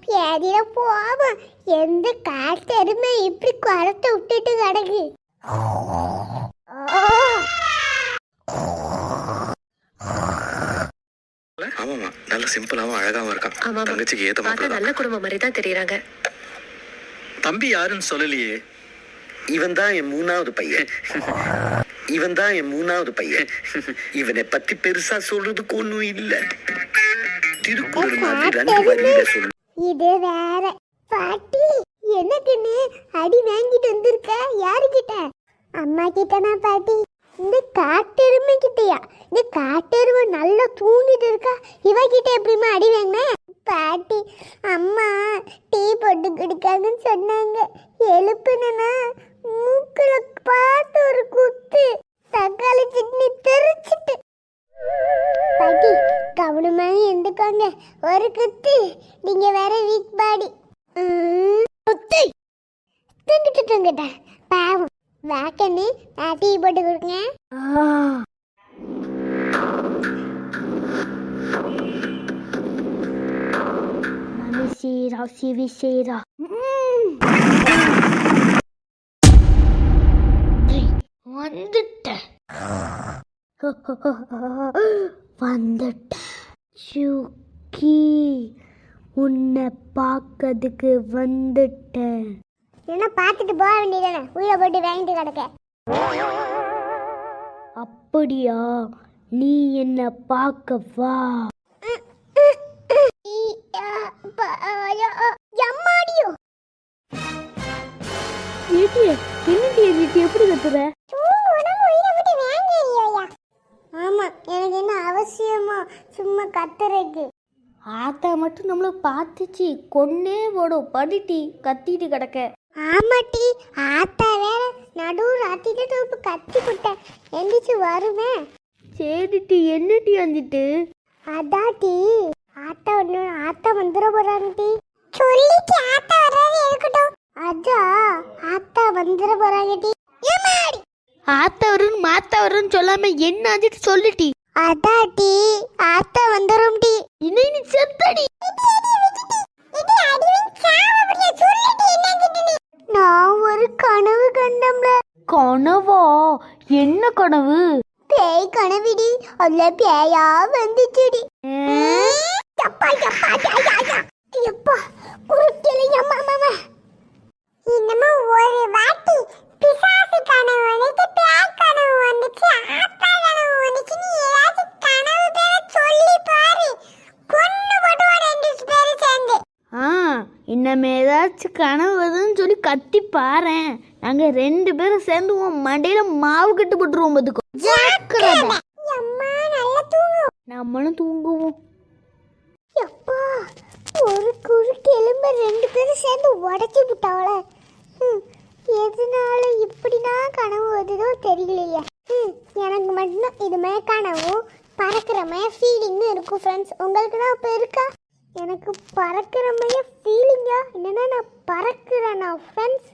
பேதியில போவா எந்த காட்டெருமை இப்படி குரத்தை விட்டுட்டு கிடக்கு. ஆமாமா, நல்ல சிம்பிளாவும் அழகாவும் இருக்கான். ஆமா, தங்கச்சிக்கு ஏத்த மாதிரி நல்ல குடும்பம் மாதிரி தான் தெரியறாங்க. தம்பி யாருன்னு சொல்லலையே. இவன் தான் என் மூணாவது பையன். இவனை பத்தி பெருசா சொல்றதுக்கு ஒண்ணும் இல்ல. திருக்குறள் மாதிரி 2 வரியில சொல்லு. இது வேற பாட்டி. எனக்குன்னு அடி வாங்கிட்டு வந்திருக்க. யாருக்கிட்ட? அம்மா கிட்டனா பாட்டி? இந்த காட்டெருமை கிட்டயா? இந்த காட்டெருமை நல்லா தூங்கிட்டு இருக்கா. இவகிட்ட எப்படிமா அடி வாங்கின பாட்டி? அம்மா டீ போட்டு குடிக்காதுன்னு சொன்னாங்க. எழுப்புனா மூக்குல பார்த்து ஒரு குத்து. தக்காளி சட்னி தெரிச்சிட்டு. பாட்டி கவனமாக எந்துக்கோங்க. ஒரு குத்து. நீங்க வேற வீக் பாடி. குத்து தூங்கிட்ட பாவம். வாக்கன்னு நான் டீ போட்டு கொடுங்க. சீரா சிவி சீரா வந்துட்டேன். சுக்கி உன்னை பார்க்கறதுக்கு வந்துட்டேன். என்ன பார்த்துட்டு போக வேண்டியதானே? உயிரை போட்டு வாங்கிட்டு கிடக்க. அப்படியா? நீ என்ன பார்க்க வா. எப்படி கத்துற? ஆமா, எனக்கு என்ன அவசியமா சும்மா கத்துறதுக்கு? ஆத்தா மட்டும் நம்மள பார்த்துச்சு கொன்னே போடும். படிட்டி கத்திட்டு கிடக்க. ஆமாட்டி, ஆத்தா வேற நடு ராத்திட்டு கத்தி விட்ட. எந்திரிச்சு வருமே. சரிட்டி, என்னட்டி வந்துட்டு? அதாட்டி ஆத்தா வந்துட போறாங்கட்டி. சொல்லிட்டு ஆத்தா வர்றது இருக்கட்டும். அதா ஆத்தா வந்துட போறாங்கட்டி. ஆத்தா வருன்னு மாத்தா வருன்னு சொல்லாம என்ன ஆச்சுட்டு சொல்லிட்டி. அதாட்டி ஆத்தா வந்துரும் டி. இன்னை நீ செத்தடி. நான் ஒரு கனவு கண்டம்ல. கனவா? என்ன கனவு? பேய் கனவிடி. அதுல பேயா வந்துச்சுடி. இன்னமா ஒரு வாட்டி பிசாசு கனவு வந்துச்சு, பேய் கனவு வந்துச்சு, ஆத்தா கனவு வந்துச்சு. நீ ஏதாச்சும் கனவு பேரை சொல்லி பாரு. கொன்னு போட்டுவா 2 பேரும் சேர்ந்து. இன்னமே ஏதாச்சும் கனவு வருதுன்னு சொல்லி கத்தி பாறேன். நாங்க 2 பேரும் சேர்ந்து உன் மண்டையில மாவு கட்டு போட்டுருவோம். பதுக்கும் நம்மளும் தூங்குவோம். எப்பா ஒரு குறுக்கு எலும்ப 2 பேரும் சேர்ந்து உடச்சி விட்டாவள. எதனால இப்படினா கனவு வருதோ தெரியலையே. எனக்கு மட்டும் இதுமே கனவு பறக்கிற மாதிரி ஃபீலிங்கும் இருக்கும் ஃப்ரெண்ட்ஸ். உங்களுக்கு தான் இப்போ இருக்கா? எனக்கு பறக்கிற மாதிரி ஃபீலிங்கா? என்னன்னா நான் பறக்கிறேனா ஃப்ரெண்ட்ஸ்?